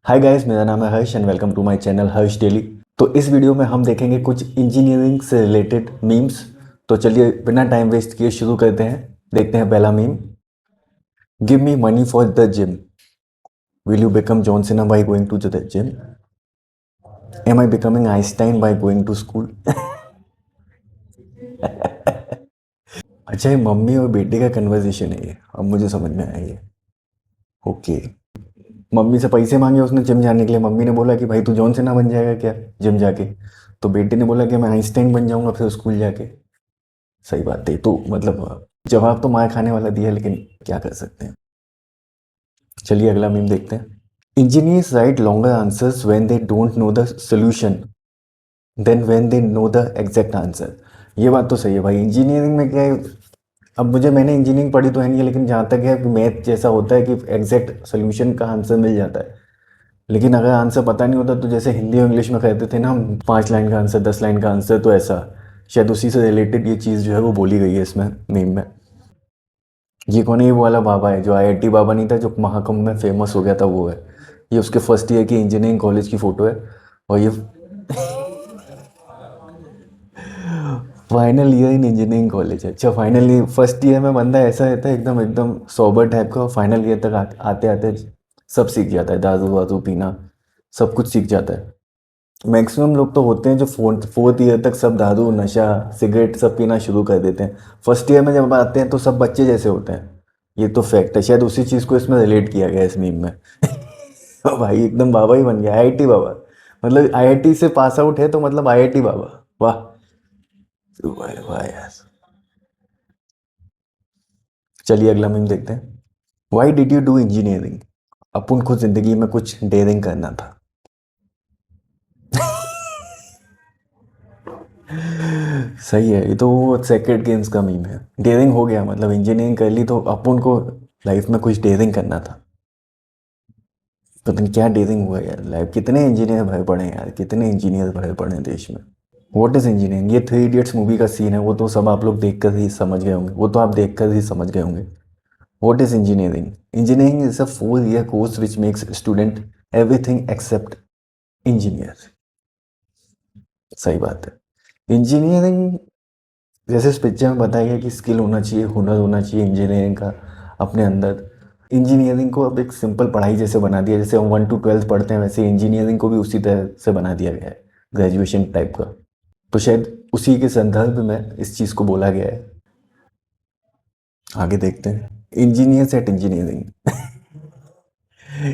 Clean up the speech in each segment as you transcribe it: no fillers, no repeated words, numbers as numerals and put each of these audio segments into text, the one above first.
Hi guys, मेरा नाम है Harsh and welcome to my channel Harsh daily. तो इस वीडियो में हम देखेंगे कुछ इंजीनियरिंग से रिलेटेड मीम्स। तो चलिए बिना टाइम वेस्ट किए शुरू करते हैं। देखते हैं पहला meme. Give me money for the gym, will you become John Cena by going to the gym? Am I becoming Einstein by going to school? अच्छा, ये मम्मी और बेटे का कन्वर्सेशन है ये, अब मुझे समझ में आया ये। ओके। मम्मी से पैसे मांगे उसने जिम जाने के लिए। मम्मी ने बोला कि भाई तू जॉन सीना बन जाएगा क्या जिम जाके? तो बेटे ने बोला कि मैं आइंस्टाइन बन जाऊंगा फिर स्कूल जाके। सही बात है। तो मतलब जवाब तो मार खाने वाला दिया, लेकिन क्या कर सकते हैं। चलिए अगला मीम देखते हैं। Engineers write longer answers when they don't know the solution then when they know the exact answer. ये बात तो सही है भाई। इंजीनियरिंग में क्या है, अब मैंने इंजीनियरिंग पढ़ी तो है नहीं, लेकिन जहाँ तक है कि मैथ जैसा होता है कि एग्जैक्ट सोल्यूशन का आंसर मिल जाता है। लेकिन अगर आंसर पता नहीं होता तो जैसे हिंदी और इंग्लिश में कहते थे ना हम, 5 लाइन का आंसर 10 लाइन का आंसर, तो ऐसा शायद उसी से रिलेटेड ये चीज़ जो है वो बोली गई है इसमें मीम में। ये कौन है? ये वो वाला बाबा है जो आईआईटी बाबा नहीं था, जो महाकुंभ में फेमस हो गया था, वो है। ये उसके फर्स्ट ईयर की इंजीनियरिंग कॉलेज की फ़ोटो है। और ये final year in engineering college है। अच्छा, फाइनल ईयर फर्स्ट ईयर में बंदा ऐसा रहता है एकदम एकदम सोबर टाइप का, फाइनल ईयर तक आते आते सब सीख जाता है, दारू वारू पीना सब कुछ सीख जाता है। मैक्सिमम लोग तो होते हैं जो फोर्थ ईयर तक सब दारू नशा सिगरेट सब पीना शुरू कर देते हैं। फर्स्ट ईयर में जब आते हैं तो सब बच्चे जैसे होते हैं। ये तो फैक्ट है। शायद उसी चीज़ को इसमें रिलेट किया गया है इस मीम में। तो भाई एकदम बाबा ही बन गया, आईआईटी बाबा। मतलब आईआईटी से पास आउट है तो मतलब आईआईटी बाबा। वाह। वाह वाह यार। चलिए अगला मीम देखते हैं। Why did you do engineering? अपन को जिंदगी में कुछ डेयरिंग करना था। सही है। ये तो वो सेक्रेड गेम्स का मीम है। डेयरिंग हो गया मतलब इंजीनियरिंग कर ली तो अपन को लाइफ में कुछ डेयरिंग करना था। पता नहीं क्या डेयरिंग हुआ यार लाइफ। कितने इंजीनियर भरे पड़े हैं यार, कितने इंजीनियर भरे पड़े हैं देश में। What is engineering? ये 3 इडियट्स मूवी का सीन है। वो तो सब आप लोग देख कर ही समझ गए होंगे, वो तो आप देख कर ही समझ गए होंगे। What is engineering? Engineering is a 4 year course which makes student everything except engineer. सही बात है। इंजीनियरिंग जैसे इस पिक्चर में बताया गया कि स्किल होना चाहिए, हुनर होना चाहिए इंजीनियरिंग का अपने अंदर। इंजीनियरिंग को अब एक सिंपल पढ़ाई जैसे बना दिया, जैसे हम 1 to 12 पढ़ते हैं वैसे इंजीनियरिंग को भी उसी तरह से बना दिया गया है, ग्रेजुएशन टाइप का। तो शायद उसी के संदर्भ में इस चीज़ को बोला गया है। आगे देखते हैं। Engineers at engineering.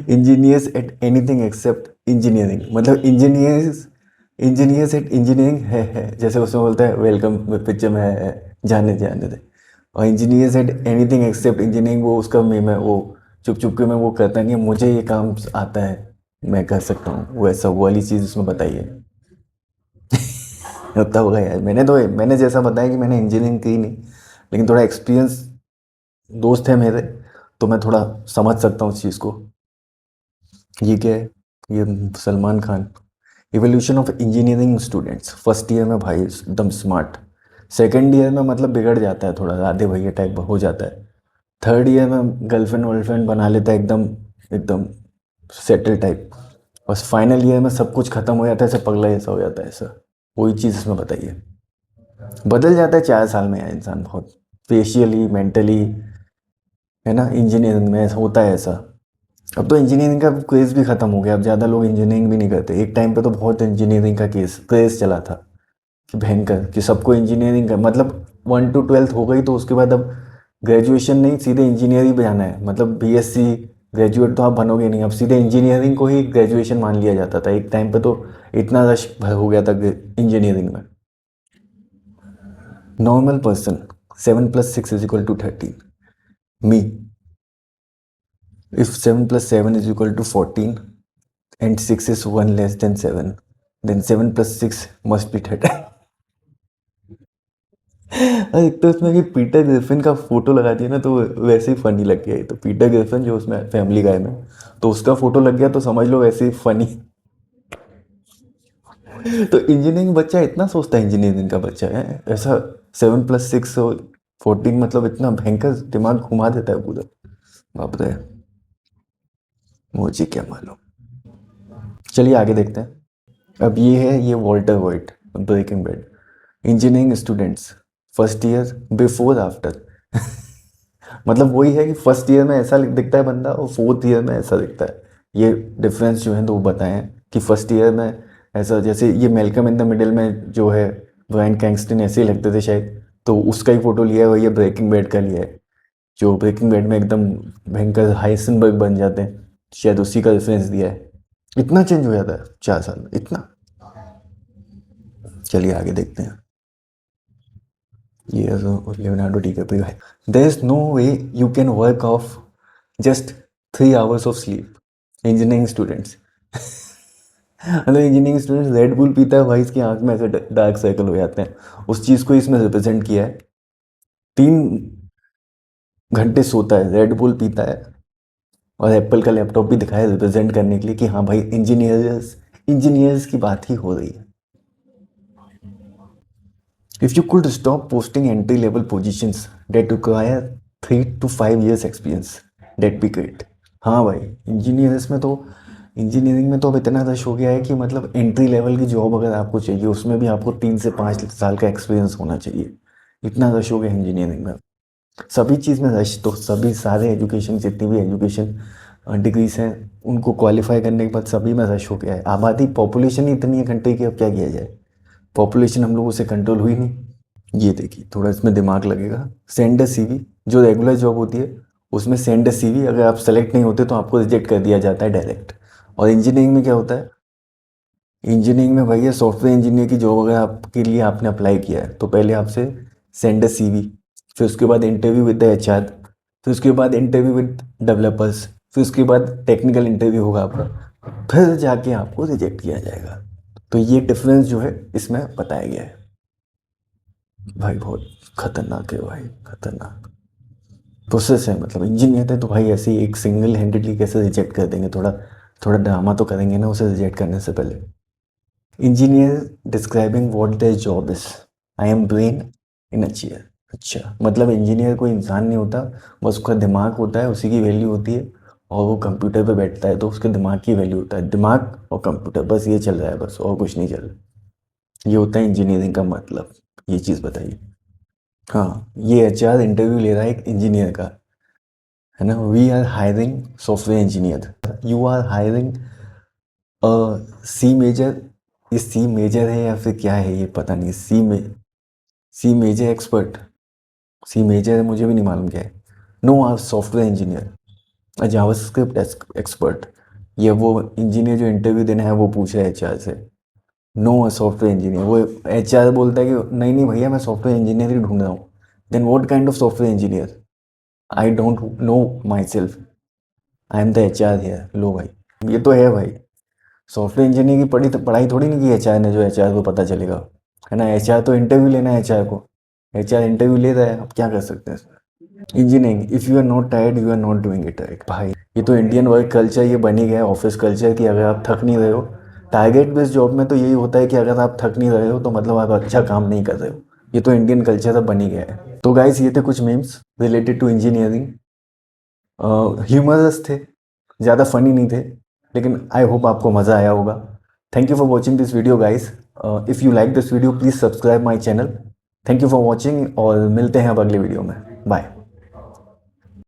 Engineers at anything except engineering, मतलब इंजीनियर्स एट इंजीनियरिंग है जैसे उसमें बोलता है वेलकम पिक्चर में है, जाने जाने दे। और engineers at anything except engineering, वो उसका मीम है। वो चुप चुप के में वो कहता नहीं है, मुझे ये काम आता है मैं कर सकता हूँ, वो ऐसा वो वाली चीज़ उसमें बताई है। होता होगा यार। मैंने जैसा बताया कि मैंने इंजीनियरिंग की नहीं, लेकिन थोड़ा एक्सपीरियंस दोस्त है मेरे, तो मैं थोड़ा समझ सकता हूँ उस चीज़ को। ये क्या है? ये Salman Khan. Evolution of engineering students. First year में भाई एकदम स्मार्ट, सेकेंड ईयर में मतलब बिगड़ जाता है थोड़ा, आधे भैया टाइप हो जाता है। थर्ड ईयर में गर्लफ्रेंड वर्लफ्रेंड बना लेता है एकदम एकदम सेटल टाइप। और फाइनल ईयर में सब कुछ खत्म हो जाता है, ऐसा पगला जैसा हो जाता है ऐसा। वही चीज़ इसमें बताइए। बदल जाता है 4 साल में यार इंसान बहुत, फेशियली मेंटली, है ना। इंजीनियरिंग में ऐसा होता है ऐसा। अब तो इंजीनियरिंग का क्रेज़ भी ख़त्म हो गया, अब ज़्यादा लोग इंजीनियरिंग भी नहीं करते। एक टाइम पे तो बहुत इंजीनियरिंग का क्रेज़ चला था कि भयंकर, कि सबको इंजीनियरिंग का मतलब 1 to 12 हो गई तो उसके बाद अब ग्रेजुएशन नहीं, सीधे इंजीनियरिंग जाना है। मतलब बीएससी ग्रेजुएट तो आप बनोगे नहीं, अब सीधे इंजीनियरिंग को ही ग्रेजुएशन मान लिया जाता था एक टाइम पे। तो इतना रश हो गया था इंजीनियरिंग में। Normal person, 7 + 6 = 13। Me, if 7 + 7 = 14 and 6 is 1 less than 7, then 7 + 6 must be 13। और एक तो उसमें कि पीटर ग्रिफिन का फोटो लगा दिया ना, तो वैसे ही फनी लग गया। ये तो पीटर ग्रिफिन जो उसमें फैमिली गाय में, तो उसका फोटो लग गया तो समझ लो वैसे ही फनी। तो इंजीनियरिंग बच्चा इतना सोचता है, इंजीनियरिंग का बच्चा है ऐसा। 7 + 6 = 14 मतलब इतना भयंकर दिमाग घुमा देता है पूरा। बाप रे, मुझे क्या मालूम। चलिए आगे देखते हैं। अब ये है, ये Walter White, Breaking Bad. Engineering students first year before after. मतलब वही है कि फर्स्ट ईयर में ऐसा दिखता है बंदा और फोर्थ ईयर में ऐसा दिखता है। ये डिफरेंस जो है तो वो बताएं हैं कि फर्स्ट ईयर में ऐसा, जैसे ये मेलकम इन द मिडिल में जो है ब्रायन कैंगस्टन ऐसे ही लगते थे शायद, तो उसका ही फोटो लिया है, वही ब्रेकिंग बैड का लिया है। जो ब्रेकिंग बैड में एकदम भयंकर हाइसेनबर्ग बन जाते हैं, शायद उसी का रेफरेंस दिया है। इतना चेंज हो जाता है 4 साल में, इतना। चलिए आगे देखते हैं। ये लियोनार्डो डिकैप्रियो है। There is no way you can work of just 3 hours of sleep. Engineering students. मतलब इंजीनियरिंग स्टूडेंट्स रेड बुल पीता है भाई, इसकी आंख में ऐसे डार्क सर्कल हो जाते हैं। उस चीज़ को इसमें रिप्रेजेंट किया है। 3 घंटे सोता है, रेड बुल पीता है, और एप्पल का लैपटॉप भी दिखाया रिप्रेजेंट करने के लिए कि हाँ भाई इंजीनियर्स, इंजीनियर्स की बात ही हो रही है। If you could stop posting entry level positions that require 3 to 5 years experience, that be great. हाँ भाई, इंजीनियर्स में तो, इंजीनियरिंग में तो अब इतना रश हो गया है कि मतलब एंट्री लेवल की जॉब अगर आपको चाहिए उसमें भी आपको 3 से 5 साल का एक्सपीरियंस होना चाहिए। इतना रश हो गया इंजीनियरिंग में। सभी चीज़ में रश, तो सभी सारे एजुकेशन, जितनी भी एजुकेशन डिग्रीज हैं उनको क्वालिफाई करने के बाद सभी में रश हो गया है। आबादी, पॉपुलेशन ही इतनी है कंट्री की, अब क्या किया जाए। पॉपुलेशन हम लोगों से कंट्रोल हुई नहीं। ये देखिए, थोड़ा इसमें दिमाग लगेगा। सेंड अ सीवी, जो रेगुलर जॉब होती है उसमें सेंड अ सीवी, अगर आप सेलेक्ट नहीं होते तो आपको रिजेक्ट कर दिया जाता है डायरेक्ट। और इंजीनियरिंग में क्या होता है, इंजीनियरिंग में भैया सॉफ्टवेयर इंजीनियर की जॉब अगर आपके लिए आपने अप्लाई किया है तो पहले आपसे सेंड अ सीवी, फिर उसके बाद इंटरव्यू विद द एचआर, फिर उसके बाद इंटरव्यू विद डेवलपर्स, फिर उसके बाद टेक्निकल इंटरव्यू होगा आपका, फिर जाके आपको रिजेक्ट किया जाएगा। तो ये डिफरेंस जो है इसमें बताया गया है। भाई बहुत खतरनाक है भाई, खतरनाक प्रोसेस है। मतलब इंजीनियर थे तो भाई ऐसे ही एक सिंगल हैंडेडली कैसे रिजेक्ट कर देंगे, थोड़ा थोड़ा ड्रामा तो करेंगे ना उसे रिजेक्ट करने से पहले। Engineer describing what their job is, I am brain in a chair. अच्छा, मतलब इंजीनियर कोई इंसान नहीं होता, बस उसका दिमाग होता है, उसी की वैल्यू होती है, और वो कंप्यूटर पे बैठता है तो उसके दिमाग की वैल्यू होता है। दिमाग और कंप्यूटर, बस ये चल रहा है, बस और कुछ नहीं चल रहा। ये होता है इंजीनियरिंग का मतलब। ये चीज़ बताइए। हाँ, ये एचआर इंटरव्यू ले रहा है एक इंजीनियर का, है ना। We are hiring software engineer, you are hiring C major. ये सी मेजर है या फिर क्या है ये पता नहीं। C major expert, C major है मुझे भी नहीं मालूम क्या है। No are software engineer, JavaScript expert. ये वो इंजीनियर जो इंटरव्यू देना है वो पूछ रहा है एचआर से। नो सॉफ्टवेयर इंजीनियर, वो एचआर बोलता है कि नहीं नहीं भैया मैं सॉफ्टवेयर इंजीनियर ही ढूंढ रहा हूँ। Then what kind of software engineer, I don't know myself, I am the HR here. लो भाई, ये तो है भाई। सॉफ्टवेयर इंजीनियर की पढ़ाई थोड़ी नहीं की एचआर ने जो एचआर को पता चलेगा, है ना। एचआर तो इंटरव्यू लेना है एचआर को, एचआर इंटरव्यू ले रहा है, अब क्या कर सकते हैं इसमें। Engineering, if you are not tired you are not doing it right. भाई ये तो इंडियन वर्क कल्चर ये बन ही गया है, ऑफिस कल्चर, कि अगर आप थक नहीं रहे हो, टारगेट बेस्ड जॉब में तो यही होता है कि अगर आप थक नहीं रहे हो तो मतलब आप अच्छा काम नहीं कर रहे हो। ये तो इंडियन कल्चर अब बन ही गया है। तो गाइस ये थे कुछ memes related to engineering. Humorous थे, ज़्यादा फनी नहीं थे, लेकिन आई होप आपको मज़ा आया होगा। Thank you for watching this video guys. If you like this video please subscribe my channel. Thank you for watching और मिलते हैं अब अगले वीडियो में। बाय।